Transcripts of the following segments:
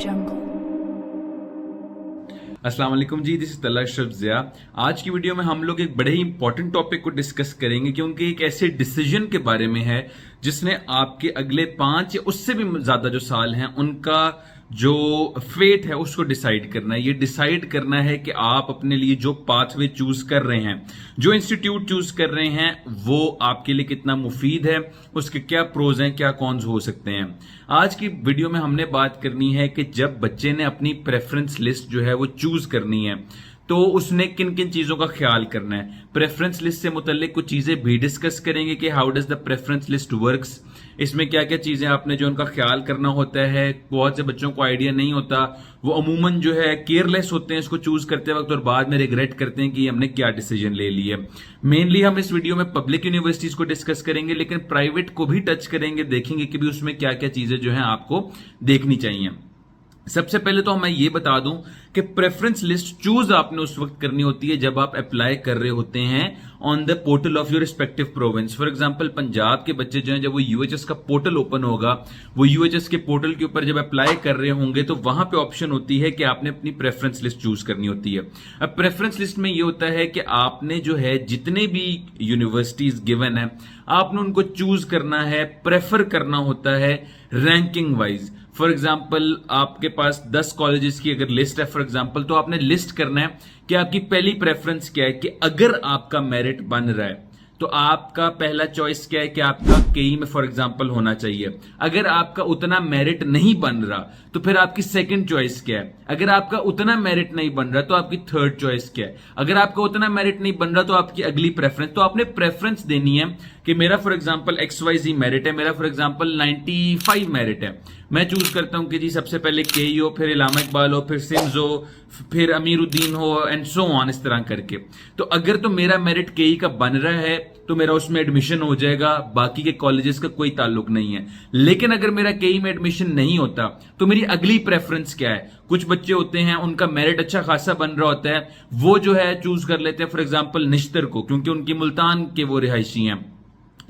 jungle. अस्सलाम वालेकुम जी, this is तल्ला अशरफ ज़िया। आज की वीडियो में हम लोग एक बड़े ही इंपॉर्टेंट टॉपिक को डिस्कस करेंगे, क्योंकि एक ऐसे डिसीजन के बारे में है जिसने आपके अगले 5 या उससे भी ज्यादा जो साल हैं उनका जो फेट है उसको डिसाइड करना है। ये डिसाइड करना है कि आप अपने लिए जो पाथवे चूज कर रहे हैं, जो इंस्टीट्यूट चूज कर रहे हैं, वो आपके लिए कितना मुफीद है, उसके क्या प्रोज हैं, क्या कॉन्स हो सकते हैं। आज की वीडियो में हमने बात करनी है कि जब बच्चे ने अपनी प्रेफरेंस लिस्ट जो है वो चूज करनी है तो उसने किन किन चीजों का ख्याल करना है। प्रेफरेंस लिस्ट से मुतल्लिक कुछ चीजें भी डिस्कस करेंगे कि how does the preference list works, इसमें क्या क्या चीजें आपने जो उनका ख्याल करना होता है। बहुत से बच्चों को आइडिया नहीं होता, वो अमूमन जो है केयरलेस होते हैं इसको चूज करते वक्त और बाद में रिग्रेट करते हैं कि हमने क्या डिसीजन ले लिया। मेनली हम इस वीडियो में पब्लिक यूनिवर्सिटीज को डिस्कस करेंगे, लेकिन प्राइवेट को भी टच करेंगे, देखेंगे कि भी उसमें क्या क्या चीजें जो है आपको देखनी चाहिए। सबसे पहले तो मैं ये बता दूं कि प्रेफरेंस लिस्ट चूज आपने उस वक्त करनी होती है जब आप अप्लाई कर रहे होते हैं on the portal of your respective province. For example Punjab के बच्चे जो हैं, जब वो यूएचएस का पोर्टल ओपन होगा, वो यूएचएस के पोर्टल के ऊपर जब अप्लाई कर रहे होंगे तो वहां पे ऑप्शन होती है कि आपने अपनी प्रेफरेंस लिस्ट चूज करनी होती है। अब प्रेफरेंस लिस्ट में ये होता है कि आपने जो है जितने भी यूनिवर्सिटीज गिवन है आपने उनको चूज करना है, प्रेफर करना होता है रैंकिंग वाइज। फॉर एग्जाम्पल आपके पास 10 कॉलेजेस की अगर लिस्ट है फॉर एग्जाम्पल, तो आपने लिस्ट करना है कि आपकी पहली प्रेफरेंस क्या है, कि अगर आपका मेरिट बन रहा है तो आपका पहला चॉइस क्या है कि आपका केई में फॉर एग्जाम्पल होना चाहिए। अगर आपका उतना मेरिट नहीं बन रहा तो फिर आपकी सेकंड चॉइस क्या है। अगर आपका उतना मेरिट नहीं बन रहा तो आपकी थर्ड चॉइस क्या है। अगर आपका उतना मेरिट नहीं बन रहा तो आपकी अगली प्रेफरेंस। तो आपने प्रेफरेंस देनी है कि मेरा फॉर एग्जाम्पल XYZ मेरिट है, मेरा फॉर एग्जाम्पल 95 मेरिट है। मैं चूज करता हूं कि जी सबसे पहले केई हो, फिर इलामा इकबाल हो, फिर सिम्स हो, फिर अमीरुद्दीन हो एंड सो ऑन, इस तरह करके। तो अगर तो मेरा मेरिट केई का बन रहा है तो मेरा उसमें एडमिशन हो जाएगा, बाकी के कॉलेजेस का कोई ताल्लुक नहीं है। लेकिन अगर मेरा केई में एडमिशन नहीं होता तो मेरी अगली प्रेफरेंस क्या है। कुछ बच्चे होते हैं उनका मेरिट अच्छा खासा बन रहा होता है, वो जो है चूज कर लेते हैं फॉर एग्जाम्पल निश्तर को, क्योंकि उनकी मुल्तान के वो रिहायशी हैं।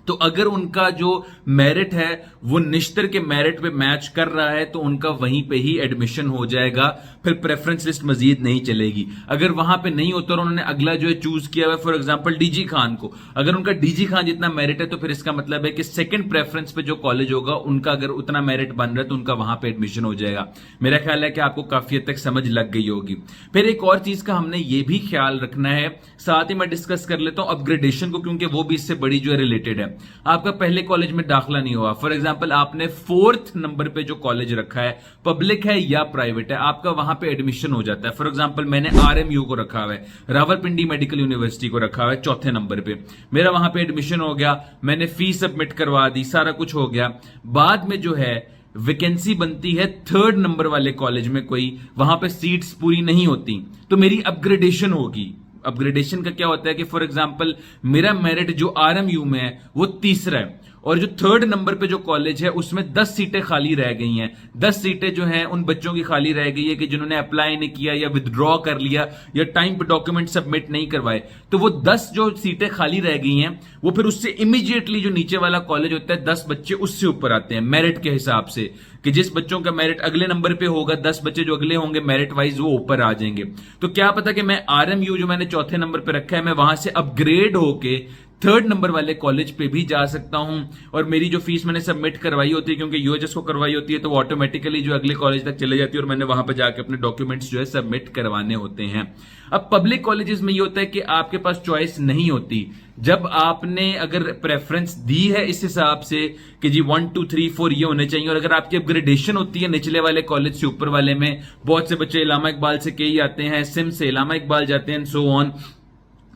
तो अगर उनका जो मेरिट है वो निश्तर के मेरिट पे मैच कर रहा है तो उनका वहीं पे ही एडमिशन हो जाएगा, फिर प्रेफरेंस लिस्ट मजीद नहीं चलेगी। अगर वहां पे नहीं होता और उन्होंने अगला जो है चूज किया हुआ फॉर एग्जांपल डीजी खान को, अगर उनका डीजी खान जितना मेरिट है तो फिर इसका मतलब है कि सेकंड प्रेफरेंस पे जो कॉलेज होगा उनका अगर उतना मेरिट बन रहा है तो उनका वहां पे एडमिशन हो जाएगा। मेरा ख्याल है कि आपको काफी हद तक समझ लग गई होगी। फिर एक और चीज का हमने ये भी ख्याल रखना है, साथ ही मैं डिस्कस कर लेता हूं अपग्रेडेशन को, क्योंकि वो भी इससे बड़ी जो है रिलेटेड है। आपका पहले कॉलेज में दाखिला नहीं हुआ, फॉर एग्जांपल आपने 4th नंबर पे जो कॉलेज रखा है, पब्लिक है या प्राइवेट है, आपका वहां पे एडमिशन हो जाता है। फॉर एग्जांपल मैंने RMU को रखा हुआ है, रावलपिंडी मेडिकल यूनिवर्सिटी को रखा हुआ है 4थे नंबर पे, मेरा वहां पे एडमिशन हो गया, मैंने फीस सबमिट करवा दी, सारा कुछ हो गया। बाद में जो है वैकेंसी बनती है 3rd नंबर वाले कॉलेज में, कोई वहां पे सीट्स पूरी नहीं होती, तो मेरी अपग्रेडेशन होगी। अपग्रेडेशन का क्या होता है कि फॉर एग्जांपल मेरा मेरिट जो RMU में है वो 3रा है और जो 3rd नंबर पे जो कॉलेज है उसमें 10 सीटें खाली रह गई हैं। 10 सीटें जो हैं उन बच्चों की खाली रह गई है कि जिन्होंने अप्लाई नहीं किया या विदड्रॉ कर लिया या टाइम पे डॉक्यूमेंट सबमिट नहीं करवाए। तो वो 10 जो सीटें खाली रह गई हैं वो फिर उससे इमीडिएटली जो नीचे वाला कॉलेज होता है 10 बच्चे उससे ऊपर आते हैं मेरिट के हिसाब से, कि जिस बच्चों का मेरिट अगले नंबर पे होगा 10 बच्चे जो अगले होंगे मेरिट वाइज वो ऊपर आ जाएंगे। तो क्या पता कि मैं RMU जो मैंने 4थे नंबर पे रखा है मैं वहां से अपग्रेड होके 3rd नंबर वाले कॉलेज पे भी जा सकता हूं, और मेरी जो फीस मैंने सबमिट करवाई होती है क्योंकि यूएचएस को करवाई होती है तो वो ऑटोमेटिकली जो अगले कॉलेज तक चले जाती है और मैंने वहां पे जाके अपने डॉक्यूमेंट्स जो है सबमिट करवाने होते हैं। अब पब्लिक कॉलेजेस में ये होता है कि आपके पास चॉइस नहीं होती। जब आपने अगर प्रेफरेंस दी है इस हिसाब से कि जी 1 2 3 4 ये होने चाहिए, और अगर आपकी अपग्रेडेशन होती है निचले वाले कॉलेज से ऊपर वाले में, बहुत से बच्चे इलामा इकबाल से कई आते हैं, सिम से इलामा इकबाल जाते हैं सो ऑन,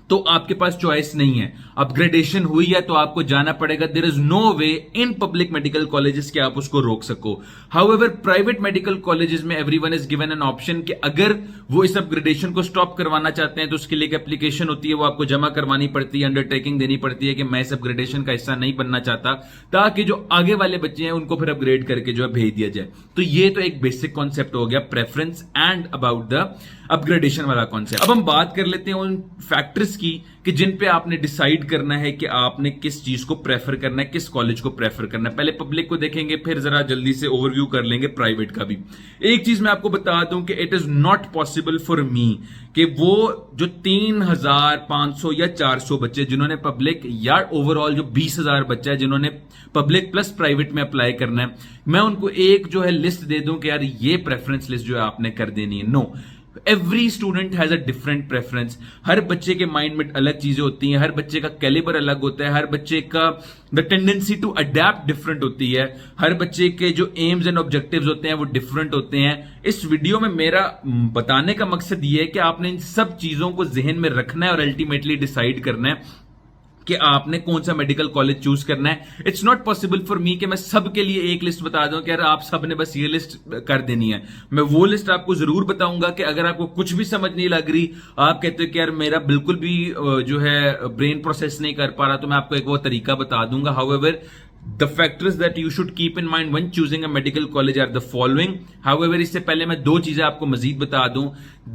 तो आपके पास चॉइस नहीं है। अपग्रेडेशन हुई है तो आपको जाना पड़ेगा। There is no way in public medical colleges कि आप उसको रोक सको। हाउएवर प्राइवेट मेडिकल कॉलेजेस में everyone is given an option कि अगर वो इस अपग्रेडेशन को स्टॉप करवाना चाहते हैं तो उसके लिए एक एप्लीकेशन होती है, वो आपको जमा करवानी पड़ती है, अंडरटेकिंग देनी पड़ती है कि मैं इस अपग्रेडेशन का हिस्सा नहीं बनना चाहता, ताकि जो आगे वाले बच्चे हैं उनको फिर अपग्रेड करके जो है भेज दिया जाए। तो ये तो एक बेसिक कॉन्सेप्ट हो गया preference and about the upgradation वाला कॉन्सेप्ट। अब हम बात कर लेते हैं उन फैक्टर्स कॉलेजेस की कि जिन पे आपने डिसाइड करना है कि आपने किस चीज को प्रेफर करना है, किस कॉलेज को प्रेफर करना है। पहले पब्लिक को देखेंगे, फिर जरा जल्दी से ओवरव्यू कर लेंगे प्राइवेट का भी। एक चीज मैं आपको बता दूं कि it is not possible for me कि वो जो 3,500 या 400 बच्चे जिन्होंने पब्लिक या ओवरऑल जो 20,000 बच्चा है जिन्होंने पब्लिक प्लस प्राइवेट में अप्लाई करना है, मैं उनको एक जो है लिस्ट दे दूं कि यार ये प्रेफरेंस लिस्ट जो है आपने कर देनी है। No, every student has a different preference. हर बच्चे के माइंड में अलग चीजें होती हैं, हर बच्चे का कैलिबर अलग होता है, हर बच्चे का the tendency to adapt different होती है, हर बच्चे के जो एम्स एंड ऑब्जेक्टिव्स होते हैं वो डिफरेंट होते हैं। इस वीडियो में मेरा बताने का मकसद ये है कि आपने इन सब चीजों को जहन में रखना है और अल्टीमेटली डिसाइड करना है कि आपने कौन सा मेडिकल कॉलेज चूज करना है। It's not possible for me कि मैं सबके लिए एक लिस्ट बता दूं कि यार आप सब ने बस ये लिस्ट कर देनी है। मैं वो लिस्ट आपको जरूर बताऊंगा कि अगर आपको कुछ भी समझ नहीं लग रही, आप कहते हो कि यार मेरा बिल्कुल भी जो है ब्रेन प्रोसेस नहीं कर पा रहा, तो मैं आपको एक वो तरीका बता दूंगा। However, the factors that you should keep in mind when choosing a medical college are the following. However, इससे पहले मैं दो चीजें आपको मजीद बता दूं।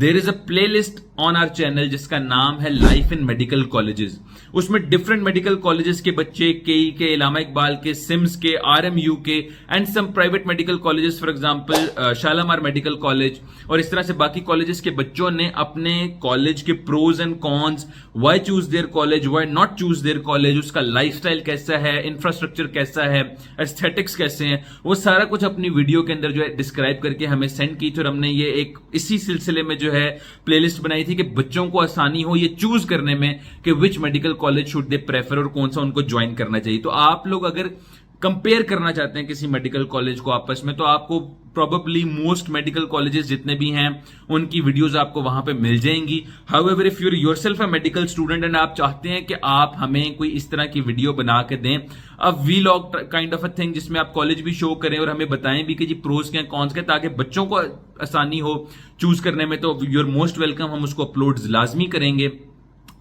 There is a playlist on our channel जिसका नाम है लाइफ इन मेडिकल कॉलेजेस। उसमें डिफरेंट मेडिकल कॉलेजेस के बच्चे, केई के, इलामा इकबाल के, सिम्स के, आरएमयू के and some private medical colleges, for example Shalamar medical college, और इस तरह से बाकी कॉलेजेस के बच्चों ने अपने कॉलेज के pros and cons, why choose their college, why not choose their college, उसका लाइफस्टाइल कैसा है, इंफ्रास्ट्रक्चर कैसा है, एस्थेटिक्स कैसे हैं, वो सारा कुछ अपनी वीडियो के अंदर जो है डिस्क्राइब करके हमें सेंड की थी। और हमने ये एक इसी सिलसिले में जो है प्लेलिस्ट बनाई थी कि बच्चों को आसानी हो ये चूज करने में कि which medical college should they prefer और कौन सा उनको ज्वाइन करना चाहिए। तो आप लोग अगर कंपेयर करना चाहते हैं किसी मेडिकल कॉलेज को आपस में, तो आपको प्रोबेबली मोस्ट मेडिकल कॉलेजेस जितने भी हैं उनकी वीडियोस आपको वहां पे मिल जाएंगी। However, if you yourself a medical student and आप चाहते हैं कि आप हमें कोई इस तरह की वीडियो बना के दें, a vlog kind of a thing, जिसमें आप कॉलेज भी शो करें और हमें बताएं भी कि जी प्रोज क्या कॉन्स क्या, ताकि बच्चों को आसानी हो चूज करने में, तो यू आर मोस्ट वेलकम। हम उसको अपलोड लाजमी करेंगे।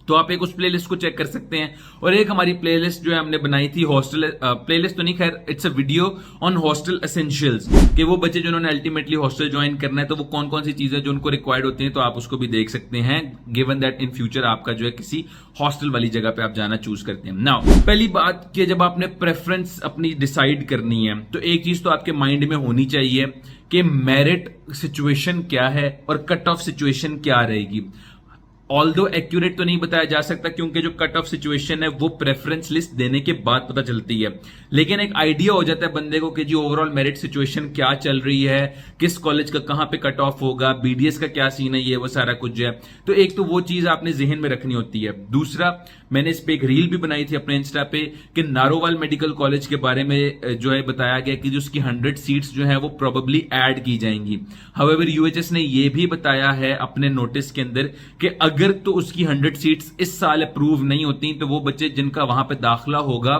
तो आप एक उस प्लेलिस्ट को चेक कर सकते हैं। और एक हमारी प्लेलिस्ट जो है हमने बनाई थी हॉस्टल प्लेलिस्ट तो नहीं, खैर it's a video on hostel essentials, कि वो बच्चे जिन्होंने अल्टीमेटली हॉस्टल ज्वाइन करना है तो वो कौन कौन सी चीजें जो उनको रिक्वायर्ड होती हैं, तो आप उसको भी देख सकते हैं, गिवन दैट इन फ्यूचर आपका जो है किसी हॉस्टल वाली जगह पे आप जाना चूज करते हैं। नाउ, पहली बात कि जब आपने प्रेफरेंस अपनी डिसाइड करनी है तो एक चीज तो आपके माइंड में होनी चाहिए कि मेरिट सिचुएशन क्या है और कट ऑफ सिचुएशन क्या रहेगी। ऑल्दो एक्यूरेट तो नहीं बताया जा सकता क्योंकि जो कट ऑफ सिचुएशन है वो प्रेफरेंस लिस्ट देने के बाद पता चलती है, लेकिन एक आइडिया हो जाता है बंदे को कि जी ओवरऑल मेरिट सिचुएशन क्या चल रही है, किस कॉलेज का कहां पे कट ऑफ होगा, बीडीएस का क्या सीन है, ये वो सारा कुछ जो है। तो एक तो वो चीज आपने जहन में रखनी होती है। दूसरा, मैंने इस पे एक रील भी बनाई थी अपने इंस्टा पे कि नारोवाल मेडिकल कॉलेज के बारे में जो है बताया गया कि जो उसकी 100 सीट्स जो है वो प्रोबेबली ऐड की जाएंगी। हाउएवर, यूएचएस ने ये भी बताया है अपने नोटिस के अंदर कि अगर तो उसकी 100 सीट्स इस साल अप्रूव नहीं होती तो वो बच्चे जिनका वहां पे दाखिला होगा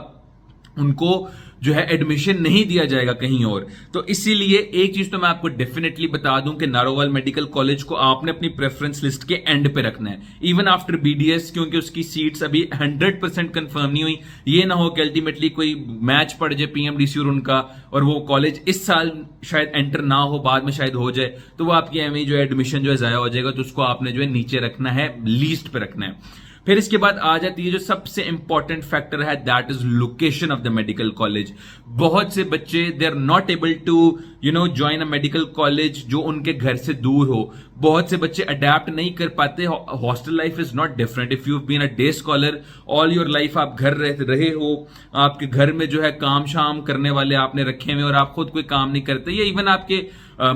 उनको जो है एडमिशन नहीं दिया जाएगा कहीं और। तो इसीलिए एक चीज तो मैं आपको डेफिनेटली बता दूं कि नारोवाल मेडिकल कॉलेज को आपने अपनी प्रेफरेंस लिस्ट के एंड पे रखना है, इवन आफ्टर बीडीएस, क्योंकि उसकी सीट्स अभी 100% कंफर्म नहीं हुई। ये ना हो कि अल्टीमेटली कोई मैच पड़ जाए पीएमडीसी और उनका, और वो कॉलेज इस साल शायद एंटर ना हो, बाद में शायद हो जाए, तो वो आपकी एमई जो एडमिशन जो है जाया हो जाएगा। तो उसको आपने जो है नीचे रखना है, लीस्ट पे रखना है। फिर इसके बाद आ जाती है जो सबसे इंपॉर्टेंट फैक्टर है, that is location of the medical college. बहुत से बच्चे they are not able to join a medical college जो उनके घर से दूर हो। बहुत से बच्चे अडेप्ट नहीं कर पाते। Hostel life is not different. If you been a day scholar all your life, आप घर रहे हो, आपके घर में जो है काम शाम करने वाले आपने रखे हुए और आप खुद कोई काम नहीं करते, या इवन आपके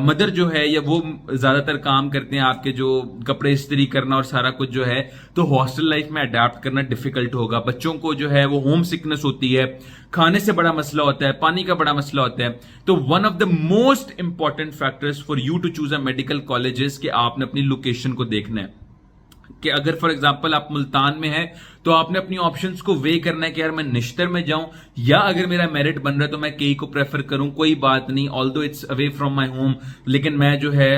मदर जो है या वो ज्यादातर काम करते हैं, आपके जो कपड़े इस्त्री करना और सारा कुछ जो है, तो हॉस्टल लाइफ में अडेप्ट करना डिफिकल्ट होगा। बच्चों को जो है वो होम सिकनेस होती है, खाने से बड़ा मसला होता है, पानी का बड़ा मसला होता है। तो one of the most important factors for you to choose a medical colleges कि आपने अपनी लोकेशन को देखना है। कि अगर फॉर एग्जांपल आप मुल्तान में है तो आपने अपनी ऑप्शंस को वे करना है कि यार मैं निश्तर में जाऊं, या अगर मेरा मेरिट बन रहा है तो मैं केई को प्रेफर करूं, कोई बात नहीं, although it's away from my home, लेकिन मैं जो है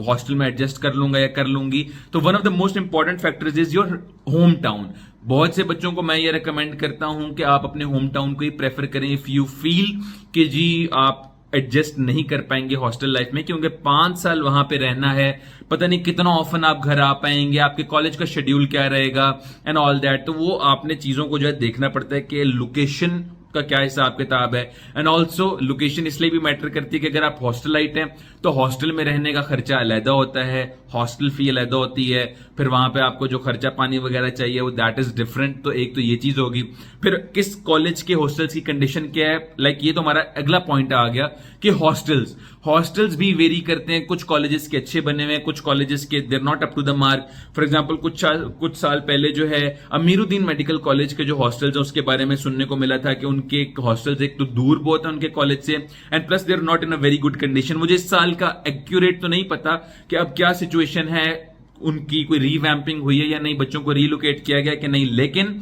हॉस्टल में एडजस्ट कर लूंगा या कर लूंगी। तो one of the most important factors is your home town. बहुत से बच्चों को मैं ये रिकमेंड करता हूं कि आप अपने होम टाउन को ही प्रेफर करें। इफ यू फील कि जी आप एडजस्ट नहीं कर पाएंगे हॉस्टल लाइफ में, क्योंकि 5 साल वहां पे रहना है, पता नहीं कितना ऑफन आप घर आ पाएंगे, आपके कॉलेज का शेड्यूल क्या रहेगा एंड ऑल दैट। तो वो आपने चीजों को जो है देखना पड़ता है कि लोकेशन का क्या हिसाब किताब है। एंड ऑल्सो लोकेशन इसलिए भी मैटर करती है कि अगर आप हॉस्टलाइट हैं तो हॉस्टल में रहने का खर्चा अलहदा होता है, हॉस्टल फी अलहदा होती है, फिर वहां पे आपको जो खर्चा पानी वगैरह चाहिए वो दैट इज डिफरेंट। तो एक तो ये चीज होगी। फिर किस कॉलेज के हॉस्टल्स की कंडीशन क्या है, लाइक ये तो हमारा अगला पॉइंट आ गया कि हॉस्टल्स भी वेरी करते हैं। कुछ कॉलेजेस के अच्छे बने हुए हैं, कुछ कॉलेजेस के they're not up to the mark. For example कुछ साल पहले जो है अमीरुद्दीन मेडिकल कॉलेज के जो हॉस्टल्स हैं उसके बारे में सुनने को मिला था कि उनके हॉस्टल्स एक तो दूर बहुत है उनके कॉलेज से, and plus they are not in a very good condition. मुझे इस साल का एक्यूरेट तो नहीं पता कि अब क्या सिचुएशन है, उनकी कोई रीवैम्पिंग हुई है या नहीं, बच्चों को रीलोकेट किया गया कि नहीं, लेकिन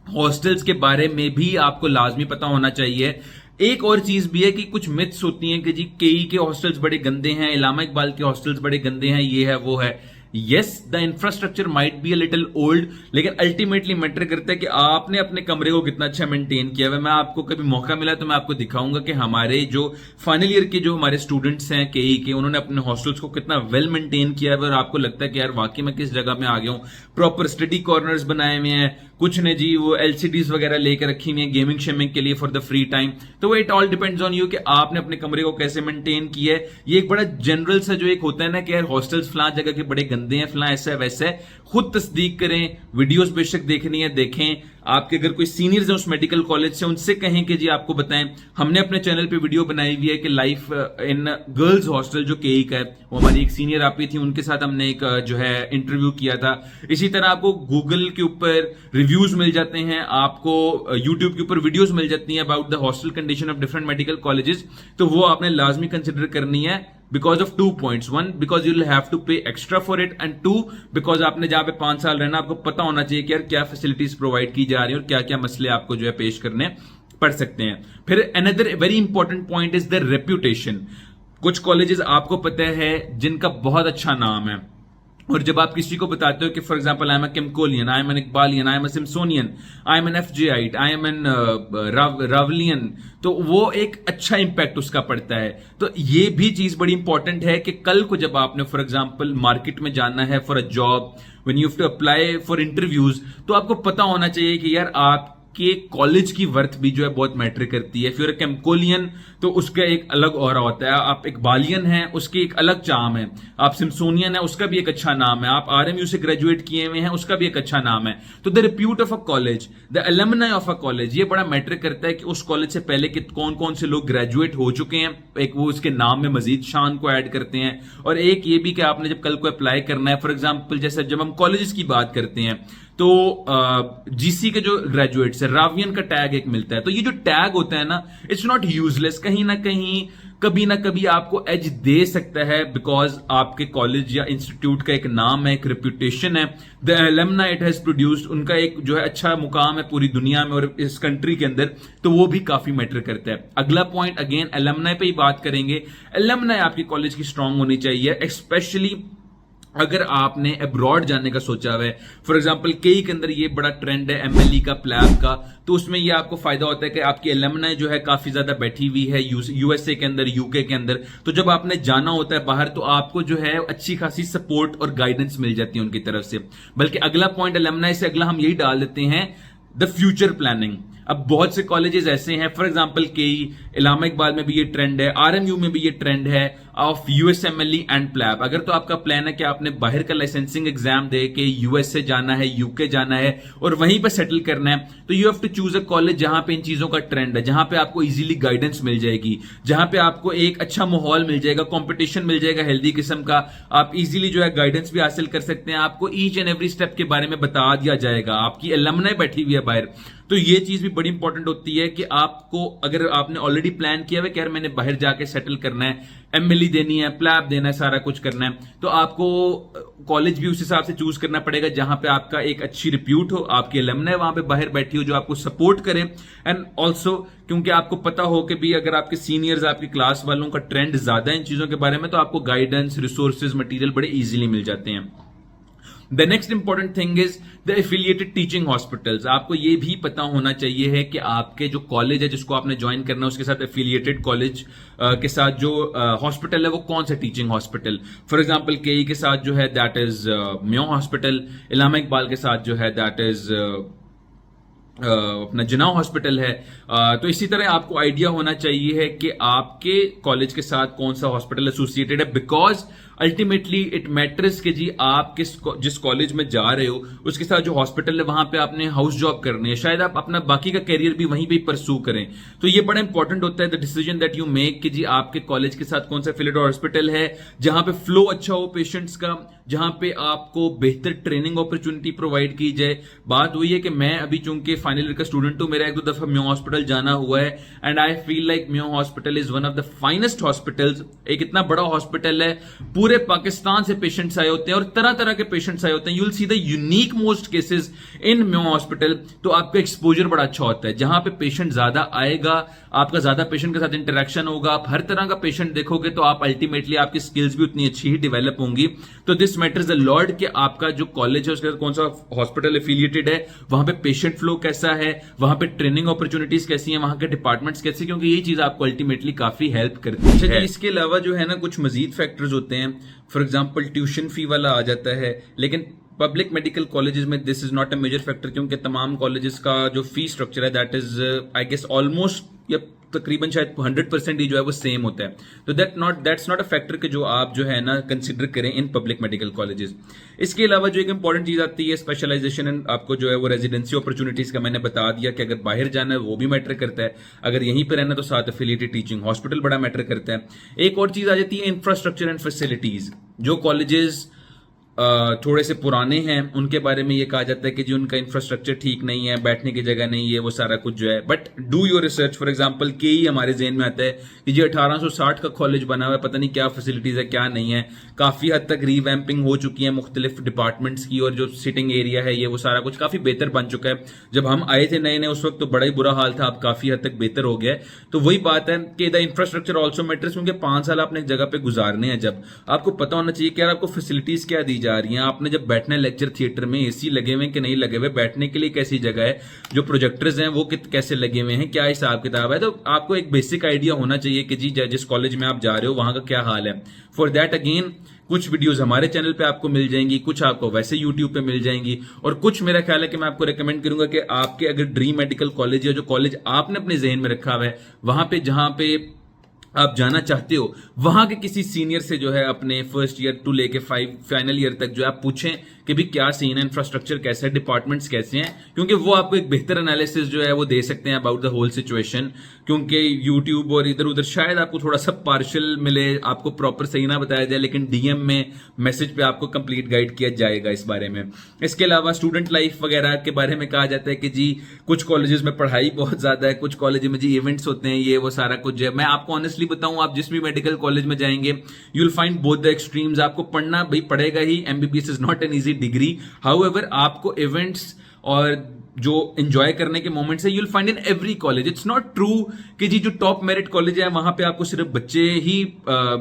हॉस्टल्स के बारे में भी आपको लाजमी पता होना चाहिए। एक और चीज भी है कि कुछ मिथ्स होती हैं कि जी केई के हॉस्टल्स बड़े गंदे हैं, इलामा इकबाल के हॉस्टल्स बड़े गंदे हैं, ये है वो है। Yes, the infrastructure might be a little old, लेकिन अल्टीमेटली मैटर करता है कि आपने अपने कमरे को कितना अच्छा मेंटेन किया हुआ है। मैं आपको कभी मौका मिला तो मैं आपको दिखाऊंगा कि हमारे जो फाइनल ईयर के जो हमारे स्टूडेंट्स हैं केई के, उन्होंने अपने हॉस्टल्स को कितना वेल मेंटेन किया है और आपको लगता है कि यार वाकई में किस जगह में आ गया हूं। प्रॉपर स्टडी कॉर्नर्स बनाए हुए हैं, कुछ ने जी वो एलसीडीज वगैरह लेकर रखी हुई है गेमिंग शेमिंग के लिए फॉर द फ्री टाइम। तो वो it all depends on you कि आपने अपने कमरे को कैसे मेंटेन किया है। ये एक बड़ा जनरल सा जो एक होता है ना कि यार हॉस्टल्स फलां जगह के बड़े गंदे हैं, फलां ऐसा है वैसा है, खुद तस्दीक करें, वीडियोस बेशक देखनी है देखें। आपके अगर कोई सीनियर्स हैं उस मेडिकल कॉलेज से, उनसे कहें कि जी आपको बताएं। हमने अपने चैनल पे वीडियो बनाई हुई है कि लाइफ इन गर्ल्स हॉस्टल जो केई का है, वो हमारी एक सीनियर आपी थी, उनके साथ हमने एक जो है इंटरव्यू किया था। इसी तरह आपको गूगल के ऊपर रिव्यूज मिल जाते हैं, आपको यूट्यूब के ऊपर वीडियोस मिल जाती हैं about the hostel condition of different medical colleges. तो वो आपने लाजमी कंसिडर करनी है because of 2 points. 1, because you'll have to pay extra for it, and 2, because आपने जहां पे 5 साल रहना, आपको पता होना चाहिए कि यार क्या फैसिलिटीज प्रोवाइड की जा रही है और क्या क्या मसले आपको जो है पेश करने पड़ सकते हैं। फिर another very important point is the reputation. कुछ कॉलेजेस आपको पता है जिनका बहुत अच्छा नाम है, और जब आप किसी को बताते हो कि for example I am Kemcolian, I am an Iqbalian, I am Simsonian, I am an FJite, I am an Ravian, तो वो एक अच्छा इंपैक्ट उसका पड़ता है। तो ये भी चीज बड़ी इंपॉर्टेंट है कि कल को जब आपने फॉर एग्जाम्पल मार्केट में जाना है for a job, when you have to apply for interviews, तो आपको पता होना चाहिए कि यार आप कि कॉलेज की वर्थ भी जो है बहुत मैटर करती है। फिर केमकोलियन तो उसका एक अलग ऑरा होता है, आप इकबालियन हैं उसकी एक अलग चाम है, आप सिम्सोनियन है उसका भी एक अच्छा नाम है, आप आरएमयू से ग्रेजुएट किए हुए हैं उसका भी एक अच्छा नाम है। तो the repute of a college, the alumni of a college, ये बड़ा मैटर करता है कि उस कॉलेज से पहले कि कौन कौन से लोग ग्रेजुएट हो चुके हैं, एक वो उसके नाम में मजीद शान को ऐड करते हैं। और एक ये भी कि आपने जब कल को अप्लाई करना है, फॉर एग्जाम्पल जैसे जब हम कॉलेजेस की बात करते हैं तो जीसी के जो ग्रेजुएट्स है रावियन का टैग एक मिलता है। तो ये जो टैग होता है ना, इट्स नॉट यूजलेस, कहीं ना कहीं कभी ना कभी आपको एज दे सकता है, बिकॉज आपके कॉलेज या इंस्टीट्यूट का एक नाम है, एक रेप्यूटेशन है। The alumni it has produced, उनका एक जो है अच्छा मुकाम है पूरी दुनिया में और इस कंट्री के अंदर, तो वो भी काफी मैटर करता है। अगला पॉइंट अगेन एलुमनाई पे ही बात करेंगे। एलुमनाई आपकी कॉलेज की स्ट्रांग होनी चाहिए, स्पेशली अगर आपने अब्रॉड जाने का सोचा हुआ है। फॉर एग्जाम्पल केई के अंदर ये बड़ा ट्रेंड है एमएलई का, प्लैब का, तो उसमें ये आपको फायदा होता है कि आपकी एलुमनाई जो है काफी ज्यादा बैठी हुई है यूएसए के अंदर, यूके के अंदर। तो जब आपने जाना होता है बाहर तो आपको जो है अच्छी खासी सपोर्ट और गाइडेंस मिल जाती है उनकी तरफ से। बल्कि अगला पॉइंट एलुमनाई से अगला हम यही डाल देते हैं, द फ्यूचर प्लानिंग। अब बहुत से कॉलेजेस ऐसे हैं, फॉर एग्जांपल केई, इलामा इकबाल में भी ये ट्रेंड है, आरएमयू में भी ये ट्रेंड है ऑफ यूएसएमएलई एंड प्लैब। अगर तो आपका प्लान है कि आपने बाहर का लाइसेंसिंग एग्जाम दे के यूएसए जाना है, यूके जाना है और वहीं पर सेटल करना है, तो you have to choose a college जहां पे इन चीजों का ट्रेंड है, जहां पे आपको इजीली गाइडेंस मिल जाएगी, जहां पे आपको एक अच्छा माहौल मिल जाएगा, कंपटीशन मिल जाएगा हेल्दी किस्म का, आप इजीली जो है गाइडेंस भी हासिल कर सकते हैं, आपको ईच एंड एवरी स्टेप के बारे में बता दिया जाएगा, आपकी एलुमनाई बैठी हुई है बाहर। तो ये चीज भी बड़ी इंपॉर्टेंट होती है कि आपको, अगर आपने ऑलरेडी प्लान किया हुआ कि यार मैंने बाहर जाके सेटल करना है, एमएलई देनी है, प्लैब देना है, सारा कुछ करना है, तो आपको कॉलेज भी उस हिसाब से चूज करना पड़ेगा जहां पे आपका एक अच्छी रिप्यूट हो, आपकी एलुमनाई वहां पे बाहर बैठी हो जो आपको सपोर्ट करे। एंड ऑल्सो क्योंकि आपको पता हो कि भी अगर आपके सीनियर्स, आपकी क्लास वालों का ट्रेंड ज्यादा है इन चीजों के बारे में, तो आपको गाइडेंस, रिसोर्सेज, मटेरियल बड़े इजीली मिल जाते हैं। The next important thing is the affiliated teaching hospitals. आपको ये भी पता होना चाहिए है कि आपके जो कॉलेज है जिसको आपने ज्वाइन करना है उसके साथ एफिलिएटेड कॉलेज के साथ जो हॉस्पिटल है वो कौन सा टीचिंग हॉस्पिटल। फॉर एग्जांपल केई के साथ जो है that is Mayo hospital, Allama Iqbal के साथ जो है दैट इज अपना जिनाह हॉस्पिटल है। तो इसी तरह आपको आइडिया होना चाहिए है कि आपके कॉलेज के साथ कौन सा हॉस्पिटल एसोसिएटेड है, बिकॉज अल्टीमेटली इट मैटर्स कि जी आप जिस कॉलेज में जा रहे हो उसके साथ जो हॉस्पिटल है वहां पे आपने हाउस जॉब करनी है, शायद आप अपना बाकी का कैरियर भी वहीं पे परसू करें। तो ये बड़ा इंपॉर्टेंट होता है the decision that you make कि जी आपके कॉलेज के साथ कौन सा एफिलिएटेड हॉस्पिटल है जहां पे फ्लो अच्छा हो पेशेंट्स का, जहां पे आपको बेहतर ट्रेनिंग अपॉर्चुनिटी प्रोवाइड की जाए। बात वही है कि मैं अभी चूंकि फाइनल ईयर का स्टूडेंट हूं, मेरा एक दो दफा म्यो हॉस्पिटल जाना हुआ है and I feel like म्यो hospital is one of the finest hospitals. एक इतना बड़ा हॉस्पिटल है, पूरे पाकिस्तान से पेशेंट्स आए होते हैं और तरह तरह के पेशेंट्स आए होते हैं। You will see the unique most cases in म्यो hospital. तो आपका एक्सपोजर बड़ा अच्छा होता है, जहां पे पेशेंट ज्यादा आएगा, आपका ज्यादा पेशेंट के साथ इंटरेक्शन होगा, आप हर तरह का पेशेंट देखोगे तो आप अल्टीमेटली आपकी स्किल्स भी उतनी अच्छी ही डेवलप होंगी। तो दिस मैटर्स अ लॉट कि आपका जो कॉलेज है उसके साथ कौन सा हॉस्पिटल एफिलिएटेड है, वहां पे पेशेंट फ्लो कैसा है, वहां पे ट्रेनिंग अपॉर्चुनिटीज कैसी हैं, वहां के डिपार्टमेंट्स कैसे, क्योंकि ये चीज आपको अल्टीमेटली काफी हेल्प करती है। इसके अलावा जो है ना कुछ मजीद फैक्टर्स होते हैं। फॉर एग्जाम्पल ट्यूशन फी वाला आ जाता है, लेकिन पब्लिक मेडिकल कॉलेजेस में this is not a major factor, क्योंकि तमाम कॉलेजेस का जो फी स्ट्रक्चर है that is I guess almost या तकरीबन शायद 100% ही जो है वो सेम होता है। तो दैट्स नॉट अ फैक्टर कि जो आप जो है ना कंसिडर करें इन पब्लिक मेडिकल कॉलेजेस। इसके अलावा जो एक इंपॉर्टेंट चीज आती है स्पेशलाइजेशन एंड आपको जो है वो रेजिडेंसी अपॉर्चुनिटीज का मैंने बता दिया कि अगर बाहर जाना है वो भी मैटर करता है, अगर यहीं पर रहना तो साथ एफिलिएटेड टीचिंग हॉस्पिटल बड़ा मैटर करता है। एक और चीज आ जाती है इंफ्रास्ट्रक्चर एंड फैसिलिटीज। जो कॉलेजेस थोड़े से पुराने हैं उनके बारे में ये कहा जाता है कि जी उनका इंफ्रास्ट्रक्चर ठीक नहीं है, बैठने की जगह नहीं है, वो सारा कुछ जो है। But do your research. For example केई हमारे जेहन में आता है कि जी 1860 का कॉलेज बना हुआ है, पता नहीं क्या फैसिलिटीज है क्या नहीं है। काफी हद तक रीवैम्पिंग हो चुकी है मुख्तलिफ डिपार्टमेंट्स की, और जो सिटिंग एरिया है ये वो सारा कुछ काफी बेहतर बन चुका है। जब हम आए थे नए नए उस वक्त तो बड़ा ही बुरा हाल था, अब काफी हद तक बेहतर हो गया है। तो वही बात है कि द इंफ्रास्ट्रक्चर ऑल्सो मैटर्स, क्योंकि 5 साल आपने एक जगह पे गुजारने हैं, जब आपको पता होना चाहिए कि यार आपको फैसिलिटीज क्या दी जा रही हैं। आपने जब बैठना है लेक्चर थिएटर में, एसी लगे हुए कि नहीं लगे हुए, बैठने के लिए कैसी जगह है, जो प्रोजेक्टर्स हैं वो कैसे लगे हुए हैं, क्या हिसाब किताब है। तो आपको एक बेसिक आइडिया होना चाहिए कि जी जिस कॉलेज में आप जा रहे हो वहां का क्या हाल है। फॉर दैट अगेन कुछ वीडियोस हमारे चैनल पे आपको मिल जाएंगी, कुछ आपको वैसे यूट्यूब पे मिल जाएंगी, और कुछ मेरा ख्याल है कि मैं आपको रेकमेंड करूंगा कि आपके अगर ड्रीम मेडिकल कॉलेज है, जो कॉलेज आपने अपने जहन में रखा हुआ है, वहां पे जहां पे आप जाना चाहते हो वहां के किसी सीनियर से जो है अपने फर्स्ट ईयर टू लेके फाइनल ईयर तक जो है आप पूछें कि भी क्या सीन है, इंफ्रास्ट्रक्चर कैसे है, डिपार्टमेंट्स कैसे हैं, क्योंकि वो आपको एक बेहतर एनालिसिस जो है वो दे सकते हैं अबाउट द होल सिचुएशन। क्योंकि यूट्यूब और इधर उधर शायद आपको थोड़ा सा पार्शियल मिले, आपको प्रॉपर सही ना बताया जाए, लेकिन डीएम में मैसेज पे आपको कंप्लीट गाइड किया जाएगा इस बारे में। इसके अलावा स्टूडेंट लाइफ वगैरह के बारे में कहा जाता है कि जी कुछ कॉलेजेस में पढ़ाई बहुत ज्यादा है, कुछ कॉलेज में जी इवेंट्स होते हैं, ये वो सारा कुछ है। मैं आपको ऑनेस्टली बताऊं, आप जिस भी मेडिकल कॉलेज में जाएंगे you will find both the extremes. आपको पढ़ना भाई पड़ेगा ही, MBBS is not an easy degree. However आपको इवेंट्स और जो एंजॉय करने के मोमेंट्स है you will find in every college. It's not true कि जी जो टॉप मेरिट कॉलेज है वहां पे आपको सिर्फ बच्चे ही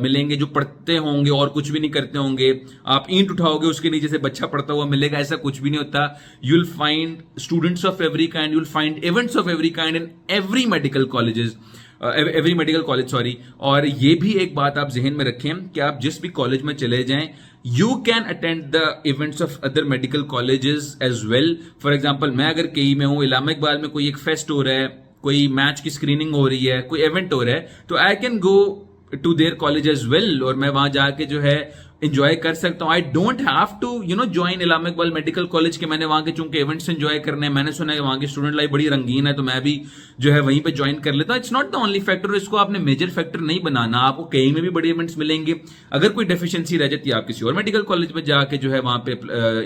मिलेंगे जो पढ़ते होंगे और कुछ भी नहीं करते होंगे। आप ईंट उठाओगे उसके नीचे से बच्चा पढ़ता हुआ मिलेगा, ऐसा कुछ भी नहीं होता। You will find students of every kind, you will find events of every kind in every medical colleges, every medical college sorry. और ये भी एक बात आप जहन में रखें कि आप जिस भी कॉलेज में चले जाएं you can attend the events of other medical colleges as well. For example मैं अगर केई में हूं, इलामा इकबाल में कोई एक फेस्ट हो रहा है, कोई मैच की स्क्रीनिंग हो रही है, कोई इवेंट हो रहा है, तो I can go to their college as well और मैं वहां जाके जो है एंजॉय कर सकता हूं। I don't have to join Allama Iqbal medical college के मैंने वहां के चूंकि इवेंट्स एंजॉय करने हैं, मैंने सुना है वहां की स्टूडेंट लाइफ बड़ी रंगीन है तो मैं भी जो है वहीं पे ज्वाइन कर लेता हूं। It's not the only factor, इसको आपने मेजर फैक्टर नहीं बनाना। आपको कहीं में भी बड़े इवेंट्स मिलेंगे, अगर कोई डेफिशिएंसी रह जाती है आप किसी और मेडिकल कॉलेज में जाके जो है वहां पे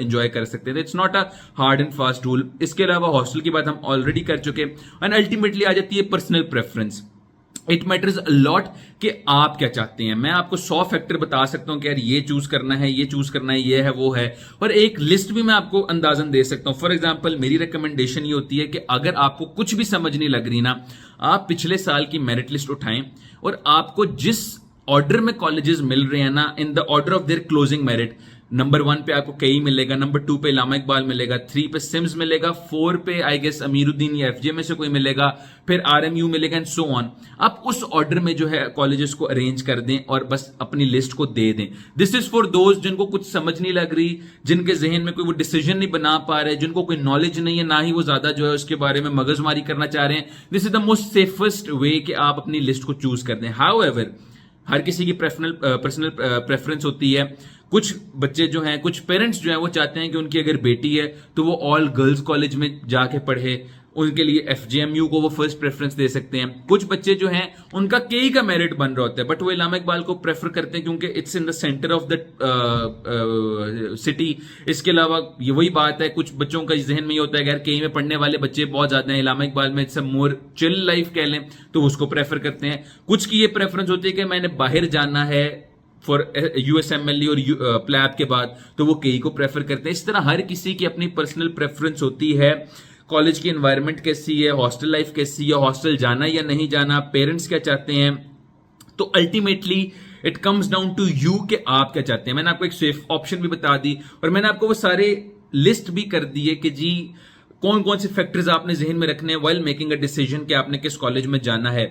एंजॉय कर सकते हैं। It's not a hard and fast rule. इसके अलावा हॉस्टल की बात हम ऑलरेडी कर चुके एंड अल्टीमेटली आ जाती है personal preference. It matters a lot कि आप क्या चाहते हैं। मैं आपको 100 फैक्टर बता सकता हूं कि यार ये चूज करना है, ये चूज करना है, ये है वो है, और एक लिस्ट भी मैं आपको अंदाजन दे सकता हूं। फॉर एग्जांपल मेरी रिकमेंडेशन ये होती है कि अगर आपको कुछ भी समझ नहीं लग रही ना, आप पिछले साल की मेरिट लिस्ट उठाएं और आपको जिस ऑर्डर में कॉलेजेस मिल रहे हैं ना, in the order of their closing merit, number 1 पे आपको कई मिलेगा, नंबर 2 पे इलामा इकबाल मिलेगा, 3 पे सिम्स मिलेगा, 4 पे आई गेस अमीरुद्दीन या एफजे में से कोई मिलेगा, फिर आरएमयू मिलेगा एंड सो ऑन। आप उस ऑर्डर में जो है कॉलेजेस को अरेंज कर दें और बस अपनी लिस्ट को दे दें। दिस इज फॉर दोज जिनको कुछ समझ नहीं लग रही, जिनके जहन में कोई वो डिसीजन नहीं बना पा रहे, जिनको कोई नॉलेज नहीं है, ना ही वो ज्यादा जो है उसके बारे में मगजमारी करना चाह रहे हैं। This is the most safest way कि आप अपनी लिस्ट को चूज कर दें। हाउएवर, हर किसी की पर्सनल प्रेफरेंस होती है। कुछ बच्चे जो हैं, कुछ पेरेंट्स जो हैं वो चाहते हैं कि उनकी अगर बेटी है तो वो ऑल गर्ल्स कॉलेज में जाके पढ़े, उनके लिए एफजेएमयू को वो फर्स्ट प्रेफरेंस दे सकते हैं। कुछ बच्चे जो हैं उनका केई का मेरिट बन रहा होता है बट वो इलामा इकबाल को प्रेफर करते हैं क्योंकि it's in the centre of the city. इसके अलावा ये वही बात है, कुछ बच्चों का जहन में ये होता है यार केई में पढ़ने वाले बच्चे बहुत ज्यादा हैं, इलामा इकबाल में it's a more chill life कह लें, तो उसको प्रेफर करते हैं। कुछ की ये प्रेफरेंस होती है कि मैंने बाहर जाना है फॉर यूएसएमएलई और प्लैब के बाद, तो वो केई को प्रेफर करते हैं। इस तरह हर किसी की अपनी पर्सनल प्रेफरेंस होती है। कॉलेज की एनवायरनमेंट कैसी है, हॉस्टल लाइफ कैसी है, हॉस्टल जाना या नहीं जाना, पेरेंट्स क्या चाहते हैं, तो ultimately it comes down to you कि आप क्या चाहते हैं। मैंने आपको एक सेफ ऑप्शन भी बता दी और मैंने आपको वो सारे लिस्ट भी कर दी है कि जी कौन कौन से फैक्टर्स आपने जहन में रखने हैं व्हाइल मेकिंग अ डिसीजन कि आपने किस कॉलेज में जाना है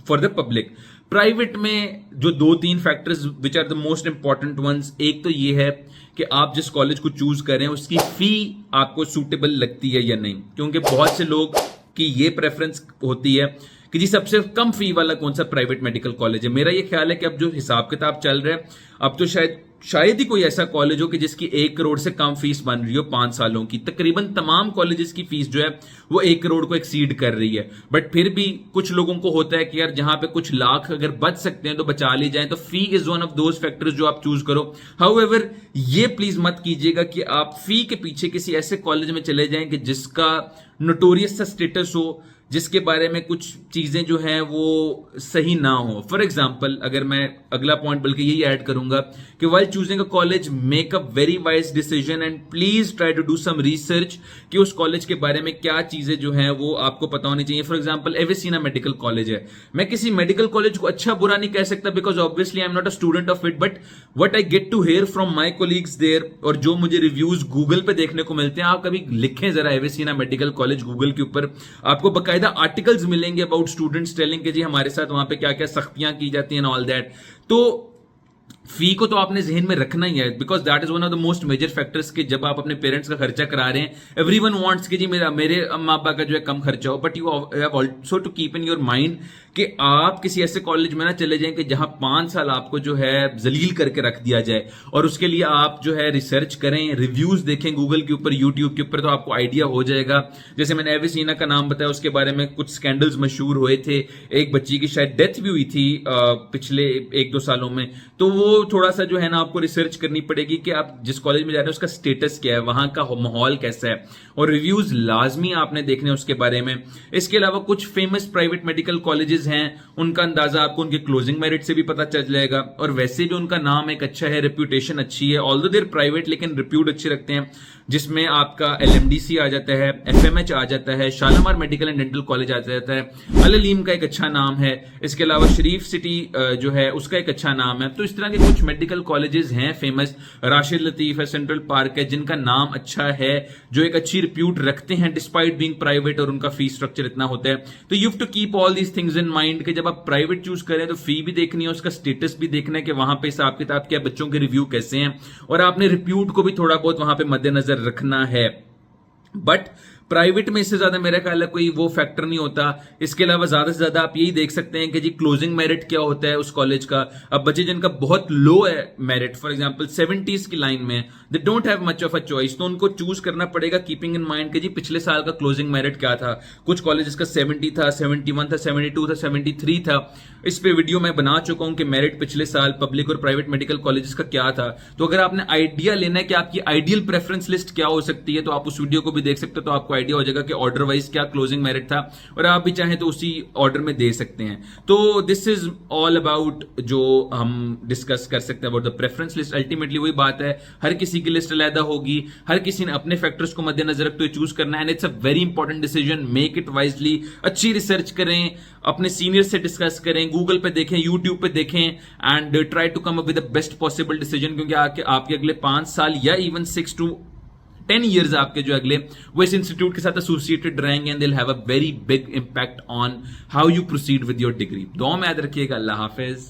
फॉर द पब्लिक। प्राइवेट में जो 2-3 factors which are the most important ones, एक तो ये है कि आप जिस कॉलेज को चूज करें उसकी फी आपको सूटेबल लगती है या नहीं, क्योंकि बहुत से लोग की ये प्रेफरेंस होती है कि जी सबसे कम फी वाला कौन सा प्राइवेट मेडिकल कॉलेज है। मेरा ये ख्याल है कि अब जो हिसाब किताब चल रहा है अब तो शायद ही कोई ऐसा कॉलेज हो कि जिसकी 1 करोड़ से कम फीस बन रही हो 5 सालों की। तकरीबन तमाम कॉलेजेस की फीस जो है वो 1 करोड़ को एक्सीड कर रही है। बट फिर भी कुछ लोगों को होता है कि यार जहां पे कुछ लाख अगर बच सकते हैं तो बचा ली जाए, तो फी is one of those factors जो आप चूज करो। हाउएवर, ये प्लीज मत कीजिएगा कि आप फी के पीछे किसी ऐसे कॉलेज में चले जाएं कि जिसका नोटोरियस सा स्टेटस हो, जिसके बारे में कुछ चीजें जो हैं वो सही ना हो। फॉर एग्जाम्पल, अगर मैं अगला पॉइंट बल्कि यही ऐड करूंगा कि while choosing a college make a very wise decision and please try to do some research कि उस कॉलेज के बारे में क्या चीजें जो हैं वो आपको पता होनी चाहिए। फॉर एग्जाम्पल, एविसिना मेडिकल कॉलेज है, मैं किसी मेडिकल कॉलेज को अच्छा बुरा नहीं कह सकता because obviously I am not a student of it, but what I get to hear from my colleagues there और जो मुझे रिव्यूज गूगल पे देखने को मिलते हैं, आप कभी लिखें जरा एविसिना मेडिकल कॉलेज गूगल के ऊपर, आपको बकायदा आर्टिकल्स मिलेंगे अबाउट स्टूडेंट्स टेलिंग कि जी हमारे साथ वहां पे क्या क्या सख्तियां की जाती हैं ऑल दैट। तो फी को तो आपने जहन में रखना ही है because that is one of the most major factors कि जब आप अपने पेरेंट्स का खर्चा करा रहे हैं, एवरीवन वांट्स कि जी मेरे अम्मा अब्बा का जो है कम खर्चा हो, but you have also to keep in your mind कि आप किसी ऐसे कॉलेज में ना चले जाएं कि जहां 5 साल आपको जो है जलील करके रख दिया जाए। और उसके लिए आप जो है रिसर्च करें, रिव्यूज देखें गूगल के ऊपर, यूट्यूब के ऊपर, तो आपको आइडिया हो जाएगा। जैसे मैंने एविसिना का नाम बताया, उसके बारे में कुछ स्कैंडल्स मशहूर हुए थे, एक बच्ची की शायद डेथ भी हुई थी पिछले 1-2 सालों में। तो वो थोड़ा सा जो है ना आपको रिसर्च करनी पड़ेगी कि आप जिस कॉलेज में जा रहे हैं उसका स्टेटस क्या है, वहां का माहौल कैसा है, और रिव्यूज लाजमी आपने देखने उसके बारे में। इसके अलावा कुछ फेमस प्राइवेट मेडिकल कॉलेजेस हैं, उनका अंदाजा आपको उनके क्लोजिंग मेरिट से भी पता चल जाएगा। और वैसे भी उनका नाम एक अच्छा है, रेप्यूटेशन अच्छी है, ऑल्दो देयर प्राइवेट लेकिन रिप्यूट अच्छे रखते हैं, जिसमें आपका LMDC आ जाता है, FMH आ जाता है, Shalamar medical and dental college आ जाता है, अल अलीम का एक अच्छा नाम है, इसके अलावा शरीफ सिटी जो है उसका एक अच्छा नाम है। तो इस तरह के कुछ मेडिकल कॉलेजेस हैं फेमस, राशिद लतीफ है, सेंट्रल पार्क है, जिनका नाम अच्छा है, जो एक अच्छी रिप्यूट रखते हैं डिस्पाइट बीइंग प्राइवेट, और उनका फी स्ट्रक्चर इतना होता है। तो you have to keep all these things in mind कि जब आप प्राइवेट चूज करें तो फी भी देखनी है, उसका स्टेटस भी देखना है कि वहां पे हिसाब किताब क्या, बच्चों के रिव्यू कैसे हैं, और आपने रिप्यूट को भी थोड़ा बहुत वहां पे मद्देनजर रखना है। बट प्राइवेट में इससे ज्यादा मेरा ख्याल है कोई वो फैक्टर नहीं होता। इसके अलावा ज्यादा से ज्यादा आप यही देख सकते हैं कि जी क्लोजिंग मेरिट क्या होता है उस कॉलेज का। अब बच्चे जिनका बहुत लो है मेरिट, फॉर एग्जांपल 70s की लाइन में, they don't have much of a choice, तो उनको चूज करना पड़ेगा कीपिंग इन माइंड कि जी पिछले साल का क्लोजिंग मेरिट क्या था। कुछ कॉलेजेस का 70 था, 71 था, 72 था, 73 था। इस पे वीडियो मैं बना चुका हूं कि मेरिट पिछले साल पब्लिक और प्राइवेट मेडिकल कॉलेजेस का क्या था। तो अगर आपने आइडिया लेना है कि आपकी आइडियल प्रेफरेंस लिस्ट क्या हो सकती है, तो आप उस वीडियो को भी देख सकते हो, तो आपको आपको आइडिया हो जाएगा कि ऑर्डर वाइज क्या क्लोजिंग मेरिट था, और आप भी चाहें तो उसी ऑर्डर में दे सकते हैं। तो दिस इज ऑल अबाउट जो हम डिस्कस कर सकते हैं about the preference list. Ultimately वही बात है, हर किसी की लिस्ट अलग होगी, हर किसी ने अपने फैक्टर्स को मद्देनजर रखते हुए चूज करना है, and it's a very important decision. Make it wisely, अच्छी रिसर्च करें, अपने सीनियर से डिस्कस करें, गूगल पे देखें, यूट्यूब पे देखें, and try to come up with the best possible decision, क्योंकि आपके अगले 5 साल या इवन 6 to 10 years आपके जो अगले वो इस इंस्टीट्यूट के साथ एसोसिएटेड रहेंगे, and they will have a very big impact on how you proceed with your degree. दुआ में याद रखिएगा। अल्लाह हाफिज।